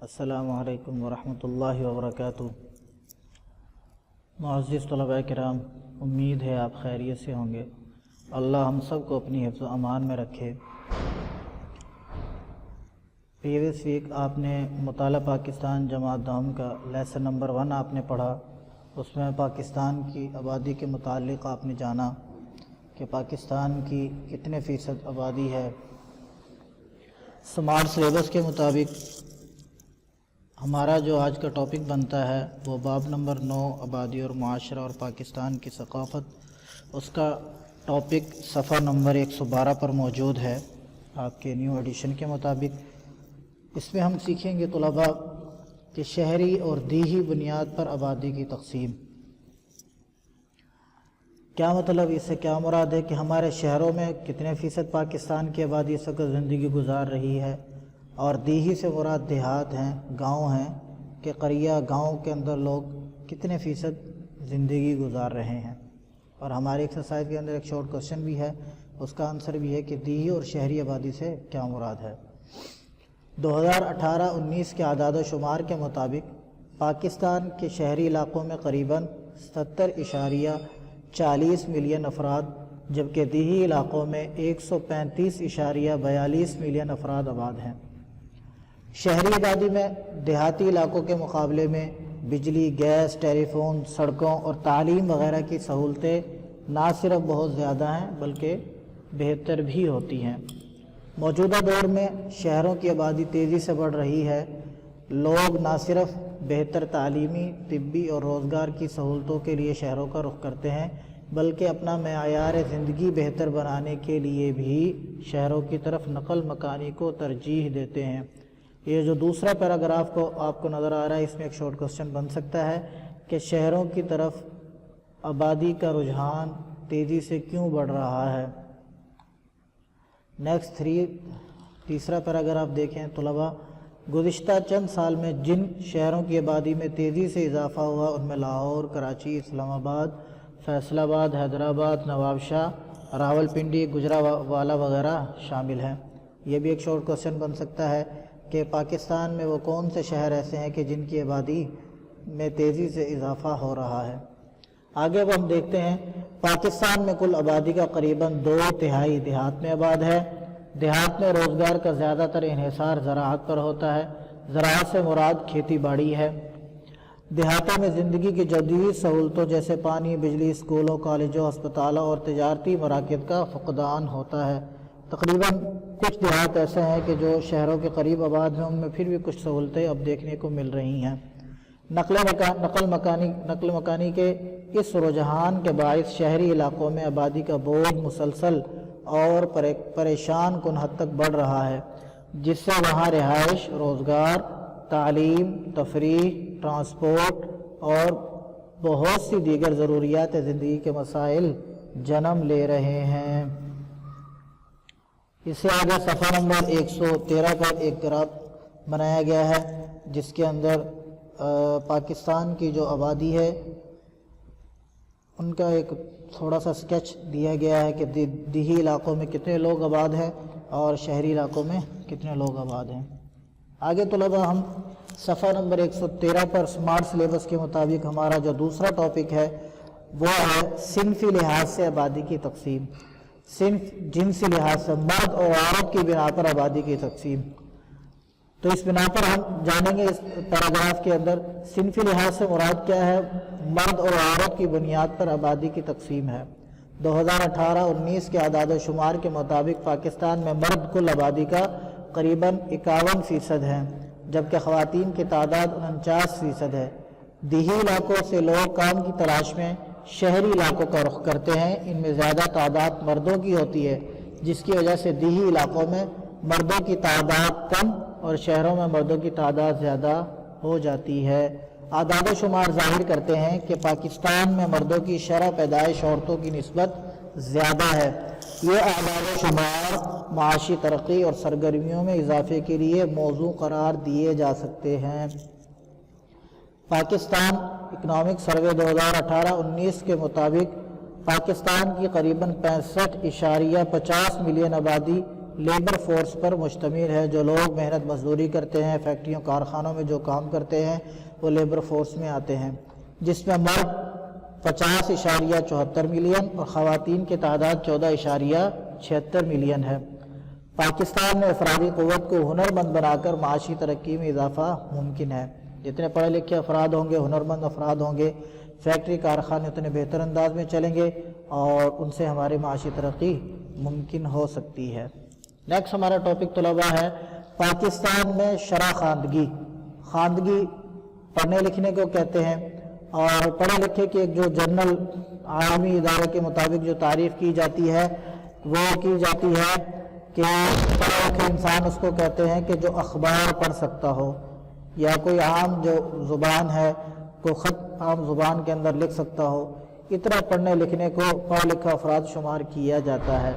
السلام علیکم ورحمۃ اللہ وبرکاتہ۔ معزز طلباء کرام، امید ہے آپ خیریت سے ہوں گے۔ اللہ ہم سب کو اپنی حفظ و امان میں رکھے۔ پریویس ویک آپ نے مطالعہ پاکستان جماعت دوم کا لیسن نمبر 1 آپ نے پڑھا۔ اس میں پاکستان کی آبادی کے متعلق آپ نے جانا کہ پاکستان کی کتنے فیصد آبادی ہے۔ سمارٹ سلیبس کے مطابق ہمارا جو آج کا ٹاپک بنتا ہے وہ باب نمبر 9 آبادی اور معاشرہ اور پاکستان کی ثقافت، اس کا ٹاپک صفحہ نمبر 112 پر موجود ہے آپ کے نیو ایڈیشن کے مطابق۔ اس میں ہم سیکھیں گے طلباء کہ شہری اور دیہی بنیاد پر آبادی کی تقسیم۔ کیا مطلب، اس سے کیا مراد ہے کہ ہمارے شہروں میں کتنے فیصد پاکستان کی آبادی اس وقت زندگی گزار رہی ہے، اور دیہی سے مراد دیہات ہیں، گاؤں ہیں کہ قریہ گاؤں کے اندر لوگ کتنے فیصد زندگی گزار رہے ہیں۔ اور ہماری ایکسرسائز کے اندر ایک شارٹ کوشچن بھی ہے، اس کا آنسر بھی ہے کہ دیہی اور شہری آبادی سے کیا مراد ہے۔ 2018-19 کے اعداد و شمار کے مطابق پاکستان کے شہری علاقوں میں قریباً 70.40 ملین افراد، جبکہ دیہی علاقوں میں 135.42 ملین افراد آباد ہیں۔ شہری آبادی میں دیہاتی علاقوں کے مقابلے میں بجلی، گیس، ٹیلی فون، سڑکوں اور تعلیم وغیرہ کی سہولتیں نہ صرف بہت زیادہ ہیں بلکہ بہتر بھی ہوتی ہیں۔ موجودہ دور میں شہروں کی آبادی تیزی سے بڑھ رہی ہے۔ لوگ نہ صرف بہتر تعلیمی، طبی اور روزگار کی سہولتوں کے لیے شہروں کا رخ کرتے ہیں بلکہ اپنا معیار زندگی بہتر بنانے کے لیے بھی شہروں کی طرف نقل مکانی کو ترجیح دیتے ہیں۔ یہ جو دوسرا پیراگراف کو آپ کو نظر آ رہا ہے، اس میں ایک شارٹ کوسچن بن سکتا ہے کہ شہروں کی طرف آبادی کا رجحان تیزی سے کیوں بڑھ رہا ہے۔ نیکسٹ تیسرا پیراگراف دیکھیں طلباء۔ گزشتہ چند سال میں جن شہروں کی آبادی میں تیزی سے اضافہ ہوا ان میں لاہور، کراچی، اسلام آباد، فیصل آباد، حیدرآباد، نواب شاہ، راولپنڈی، گجرانوالہ وغیرہ شامل ہیں۔ یہ بھی ایک شارٹ کوسچن بن سکتا ہے کہ پاکستان میں وہ کون سے شہر ایسے ہیں کہ جن کی آبادی میں تیزی سے اضافہ ہو رہا ہے۔ آگے اب ہم دیکھتے ہیں پاکستان میں کل آبادی کا قریباً 2/3 دیہات میں آباد ہے۔ دیہات میں روزگار کا زیادہ تر انحصار زراعت پر ہوتا ہے۔ زراعت سے مراد کھیتی باڑی ہے۔ دیہاتوں میں زندگی کی جدید سہولتوں جیسے پانی، بجلی، اسکولوں، کالجوں، ہسپتالوں اور تجارتی مراکز کا فقدان ہوتا ہے۔ تقریباً کچھ دیہات ایسے ہیں کہ جو شہروں کے قریب آباد ہیں، ان میں پھر بھی کچھ سہولتیں اب دیکھنے کو مل رہی ہیں۔ نقل مکانی کے اس رجحان کے باعث شہری علاقوں میں آبادی کا بوجھ مسلسل اور پریشان کن حد تک بڑھ رہا ہے، جس سے وہاں رہائش، روزگار، تعلیم، تفریح، ٹرانسپورٹ اور بہت سی دیگر ضروریات زندگی کے مسائل جنم لے رہے ہیں۔ اس سے آگے صفحہ نمبر 113 پر ایک گراف بنایا گیا ہے جس کے اندر پاکستان کی جو آبادی ہے ان کا ایک تھوڑا سا سکیچ دیا گیا ہے کہ دیہی علاقوں میں کتنے لوگ آباد ہیں اور شہری علاقوں میں کتنے لوگ آباد ہیں۔ آگے طلباء ہم صفحہ نمبر 113 پر سمارٹ سلیبس کے مطابق ہمارا جو دوسرا ٹاپک ہے وہ ہے صنفی لحاظ سے آبادی کی تقسیم۔ صنف جنسی لحاظ سے مرد اور عورت کی بنا پر آبادی کی تقسیم۔ تو اس بنا پر ہم جانیں گے اس پیراگراف کے اندر صنفی لحاظ سے مراد کیا ہے۔ مرد اور عورت کی بنیاد پر آبادی کی تقسیم ہے۔ 2018-19 کے اعداد و شمار کے مطابق پاکستان میں مرد کل آبادی کا قریباً 51% ہے، جبکہ خواتین کی تعداد 49% ہے۔ دیہی علاقوں سے لوگ کام کی تلاش میں شہری علاقوں کا رخ کرتے ہیں۔ ان میں زیادہ تعداد مردوں کی ہوتی ہے، جس کی وجہ سے دیہی علاقوں میں مردوں کی تعداد کم اور شہروں میں مردوں کی تعداد زیادہ ہو جاتی ہے۔ اعداد و شمار ظاہر کرتے ہیں کہ پاکستان میں مردوں کی شرح پیدائش عورتوں کی نسبت زیادہ ہے۔ یہ اعداد و شمار معاشی ترقی اور سرگرمیوں میں اضافے کے لیے موضوع قرار دیے جا سکتے ہیں۔ پاکستان اکنامک سروے 2018-19 کے مطابق پاکستان کی قریباً 65.50 ملین آبادی لیبر فورس پر مشتمل ہے، جو لوگ محنت مزدوری کرتے ہیں، فیکٹریوں کارخانوں میں جو کام کرتے ہیں وہ لیبر فورس میں آتے ہیں، جس میں مرد 50.74 ملین اور خواتین کی تعداد 14.76 ملین ہے۔ پاکستان میں افرادی قوت کو ہنرمند بنا کر معاشی ترقی میں اضافہ ممکن ہے۔ جتنے پڑھے لکھے افراد ہوں گے، ہنرمند افراد ہوں گے، فیکٹری کارخانے اتنے بہتر انداز میں چلیں گے اور ان سے ہماری معاشی ترقی ممکن ہو سکتی ہے۔ نیکسٹ ہمارا ٹاپک طلباء ہے پاکستان میں شرح خواندگی۔ خواندگی پڑھنے لکھنے کو کہتے ہیں، اور پڑھے لکھے کی ایک جو جنرل عالمی ادارے کے مطابق جو تعریف کی جاتی ہے وہ کی جاتی ہے کہ پڑھے لکھے انسان اس کو کہتے ہیں کہ جو اخبار پڑھ سکتا ہو، یا کوئی عام جو زبان ہے، کوئی خط عام زبان کے اندر لکھ سکتا ہو، اتنا پڑھنے لکھنے کو پڑھا لکھا افراد شمار کیا جاتا ہے۔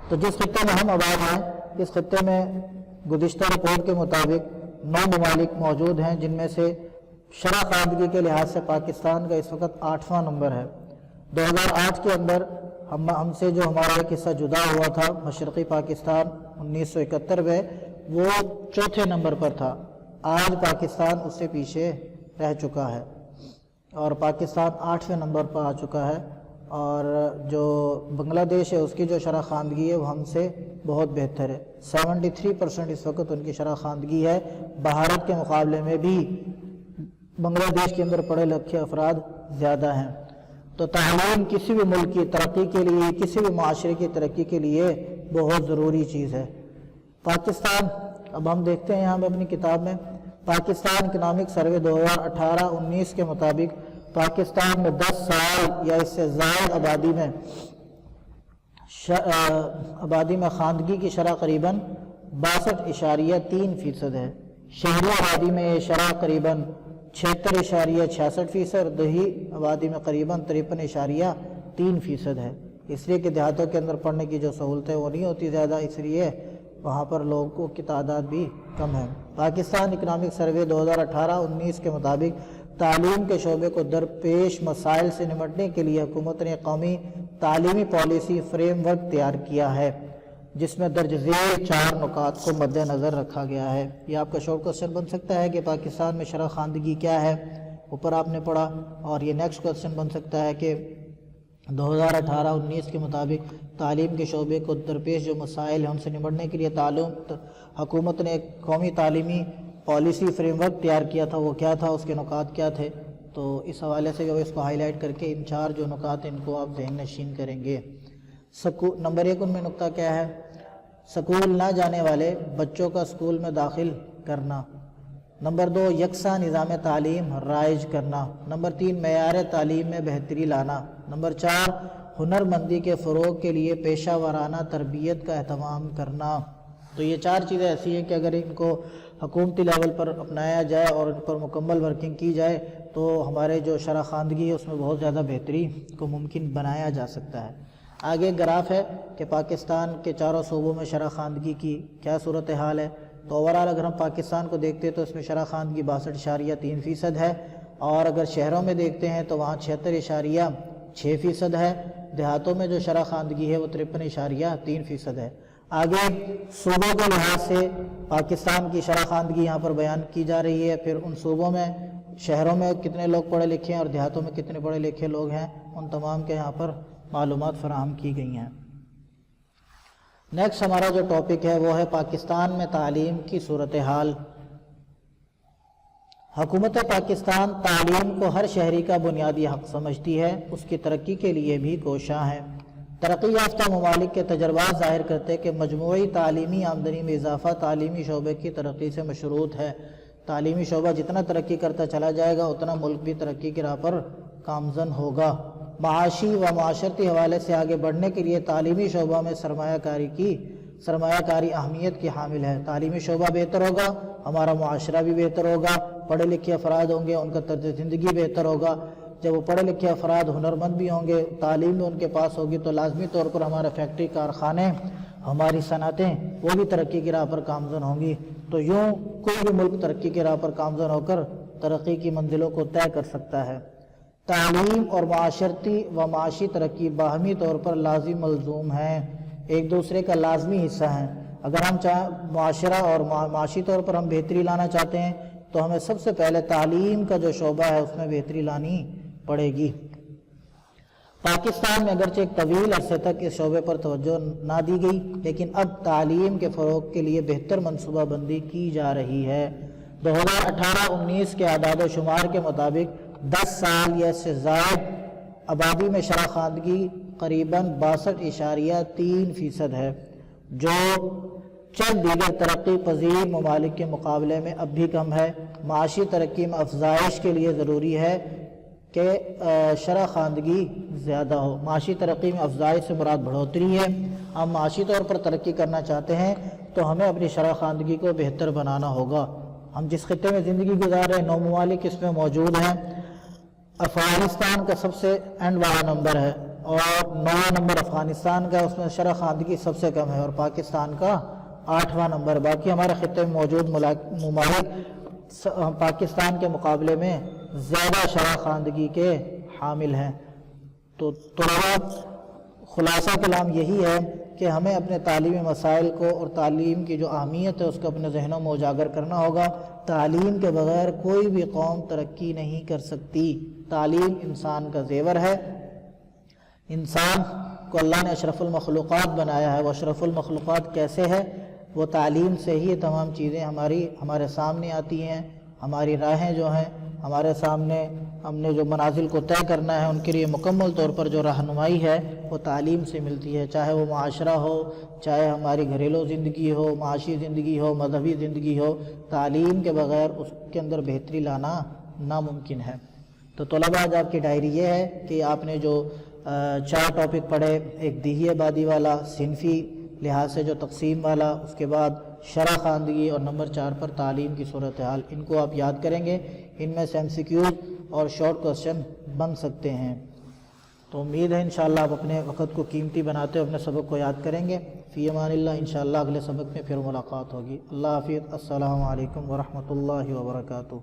تو جس خطے میں ہم آباد ہیں، اس خطے میں گزشتہ رپورٹ کے مطابق 9 ممالک موجود ہیں، جن میں سے شرح خواندگی کے لحاظ سے پاکستان کا اس وقت 8واں نمبر ہے۔ 2008 کے اندر ہم سے جو ہمارا ایک حصہ جدا ہوا تھا، مشرقی پاکستان 1971 میں، وہ 4تھے نمبر پر تھا۔ آج پاکستان اس سے پیچھے رہ چکا ہے اور پاکستان 8ویں نمبر پر آ چکا ہے، اور جو بنگلہ دیش ہے اس کی جو شرح خواندگی ہے وہ ہم سے بہت بہتر ہے۔ 73% اس وقت ان کی شرح خواندگی ہے۔ بھارت کے مقابلے میں بھی بنگلہ دیش کے اندر پڑھے لکھے افراد زیادہ ہیں۔ تو تعلیم کسی بھی ملک کی ترقی کے لیے، کسی بھی معاشرے کی ترقی کے لیے بہت ضروری چیز ہے۔ پاکستان، اب ہم دیکھتے ہیں یہاں پہ اپنی کتاب میں، پاکستان اکنامک سروے 2018-19 کے مطابق پاکستان میں 10 سال یا اس سے زائد آبادی میں خواندگی کی شرح قریباً 62.3% ہے۔ شہری آبادی میں یہ شرح قریباً 76.66%، دیہی آبادی میں قریباً 53.3% ہے۔ اس لیے کہ دیہاتوں کے اندر پڑھنے کی جو سہولتیں وہ نہیں ہوتی زیادہ، اس لیے وہاں پر لوگوں کی تعداد بھی کم ہے۔ پاکستان اکنامک سروے 2018-19 کے مطابق تعلیم کے شعبے کو درپیش مسائل سے نمٹنے کے لیے حکومت نے قومی تعلیمی پالیسی فریم ورک تیار کیا ہے، جس میں درج ذیل 4 نکات کو مد نظر رکھا گیا ہے۔ یہ آپ کا شارٹ کوسچن بن سکتا ہے کہ پاکستان میں شرح خواندگی کیا ہے، اوپر آپ نے پڑھا، اور یہ نیکسٹ کوسچن بن سکتا ہے کہ 2018-19 کے مطابق تعلیم کے شعبے کو درپیش جو مسائل ہیں ان سے نمٹنے کے لیے حکومت نے ایک قومی تعلیمی پالیسی فریم ورک تیار کیا تھا، وہ کیا تھا، اس کے نکات کیا تھے، تو اس حوالے سے جو اس کو ہائی لائٹ کر کے ان 4 جو نکات ان کو آپ ذہن نشین کریں گے۔ نمبر 1 ان میں نقطہ کیا ہے؟ سکول نہ جانے والے بچوں کا سکول میں داخل کرنا۔ نمبر 2 یکساں نظام تعلیم رائج کرنا۔ نمبر 3 معیار تعلیم میں بہتری لانا۔ نمبر 4 ہنرمندی کے فروغ کے لیے پیشہ ورانہ تربیت کا اہتمام کرنا۔ تو یہ 4 چیزیں ایسی ہیں کہ اگر ان کو حکومتی لیول پر اپنایا جائے اور ان پر مکمل ورکنگ کی جائے تو ہمارے جو شرح خواندگی ہے اس میں بہت زیادہ بہتری کو ممکن بنایا جا سکتا ہے۔ آگے گراف ہے کہ پاکستان کے 4 صوبوں میں شرح خواندگی کی کیا صورتحال ہے۔ تو اوورال اگر ہم پاکستان کو دیکھتے ہیں تو اس میں شرح خواندگی 62.3% ہے، اور اگر شہروں میں دیکھتے ہیں تو وہاں 76.6% ہے۔ دیہاتوں میں جو شرح خواندگی ہے وہ 53.3% ہے۔ آگے صوبوں کے لحاظ سے پاکستان کی شرح خواندگی یہاں پر بیان کی جا رہی ہے، پھر ان صوبوں میں شہروں میں کتنے لوگ پڑھے لکھے ہیں اور دیہاتوں میں کتنے پڑھے لکھے لوگ ہیں، ان تمام کے یہاں پر معلومات فراہم کی گئی ہیں۔ نیکسٹ ہمارا جو ٹاپک ہے وہ ہے پاکستان میں تعلیم کی صورتحال۔ حکومت پاکستان تعلیم کو ہر شہری کا بنیادی حق سمجھتی ہے، اس کی ترقی کے لیے بھی کوشاں ہے۔ ترقی یافتہ ممالک کے تجربات ظاہر کرتے کہ مجموعی تعلیمی آمدنی میں اضافہ تعلیمی شعبے کی ترقی سے مشروط ہے۔ تعلیمی شعبہ جتنا ترقی کرتا چلا جائے گا اتنا ملک بھی ترقی کی راہ پر گامزن ہوگا۔ معاشی و معاشرتی حوالے سے آگے بڑھنے کے لیے تعلیمی شعبہ میں سرمایہ کاری اہمیت کی حامل ہے۔ تعلیمی شعبہ بہتر ہوگا، ہمارا معاشرہ بھی بہتر ہوگا، پڑھے لکھے افراد ہوں گے ان کا طرز زندگی بہتر ہوگا۔ جب وہ پڑھے لکھے افراد ہنرمند بھی ہوں گے، تعلیم بھی ان کے پاس ہوگی، تو لازمی طور پر ہمارا فیکٹری کارخانے، ہماری صنعتیں وہ بھی ترقی کی راہ پر گامزن ہوں گی۔ تو یوں کوئی بھی ملک ترقی کی راہ پر گامزن ہو کر ترقی کی منزلوں کو طے کر سکتا ہے۔ تعلیم اور معاشرتی و معاشی ترقی باہمی طور پر لازم ملزوم ہیں۔ ایک دوسرے کا لازمی حصہ ہیں۔ اگر ہم معاشرہ اور معاشی طور پر ہم بہتری لانا چاہتے ہیں تو ہمیں سب سے پہلے تعلیم کا جو شعبہ ہے اس میں بہتری لانی پڑے گی۔ پاکستان میں اگرچہ ایک طویل عرصے تک اس شعبے پر توجہ نہ دی گئی، لیکن اب تعلیم کے فروغ کے لیے بہتر منصوبہ بندی کی جا رہی ہے۔ 2018-19 کے اعداد و شمار کے مطابق 10 سال یا اس سے زائد آبادی میں شرح خواندگی قریباً 62.3% ہے، جو چند دیگر ترقی پذیر ممالک کے مقابلے میں اب بھی کم ہے۔ معاشی ترقی میں افزائش کے لیے ضروری ہے کہ شرح خواندگی زیادہ ہو۔ معاشی ترقی میں افزائش سے مراد بڑھوتری ہے۔ ہم معاشی طور پر ترقی کرنا چاہتے ہیں تو ہمیں اپنی شرح خواندگی کو بہتر بنانا ہوگا۔ ہم جس خطے میں زندگی گزار رہے ہیں 9 ممالک اس میں موجود ہیں۔ افغانستان کا سب سے اینڈ والا نمبر ہے اور 9واں نمبر افغانستان کا، اس میں شرح خواندگی سب سے کم ہے، اور پاکستان کا 8واں نمبر۔ باقی ہمارے خطے میں موجود ممالک پاکستان کے مقابلے میں زیادہ شرح خواندگی کے حامل ہیں۔ تو طلباء، خلاصہ کلام یہی ہے کہ ہمیں اپنے تعلیمی مسائل کو اور تعلیم کی جو اہمیت ہے اس کو اپنے ذہنوں میں اجاگر کرنا ہوگا۔ تعلیم کے بغیر کوئی بھی قوم ترقی نہیں کر سکتی۔ تعلیم انسان کا زیور ہے۔ انسان کو اللہ نے اشرف المخلوقات بنایا ہے۔ وہ اشرف المخلوقات کیسے ہے؟ وہ تعلیم سے ہی تمام چیزیں ہمارے سامنے آتی ہیں۔ ہماری راہیں جو ہیں ہمارے سامنے، ہم نے جو منازل کو طے کرنا ہے ان کے لیے مکمل طور پر جو رہنمائی ہے وہ تعلیم سے ملتی ہے، چاہے وہ معاشرہ ہو، چاہے ہماری گھریلو زندگی ہو، معاشی زندگی ہو، مذہبی زندگی ہو۔ تعلیم کے بغیر اس کے اندر بہتری لانا ناممکن ہے۔ تو طلباء، آج آپ کی ڈائری یہ ہے کہ آپ نے جو 4 ٹاپک پڑھے، ایک دیہی آبادی والا، صنفی لحاظ سے جو تقسیم والا، اس کے بعد شرح خواندگی، اور نمبر 4 پر تعلیم کی صورتحال، ان کو آپ یاد کریں گے۔ ان میں سے MCQ اور شارٹ کوسچن بن سکتے ہیں۔ تو امید ہے انشاءاللہ آپ اپنے وقت کو قیمتی بناتے ہوئے اپنے سبق کو یاد کریں گے۔ فی امان اللہ، انشاءاللہ اگلے سبق میں پھر ملاقات ہوگی۔ اللہ حافظ۔ السلام علیکم ورحمۃ اللہ وبرکاتہ۔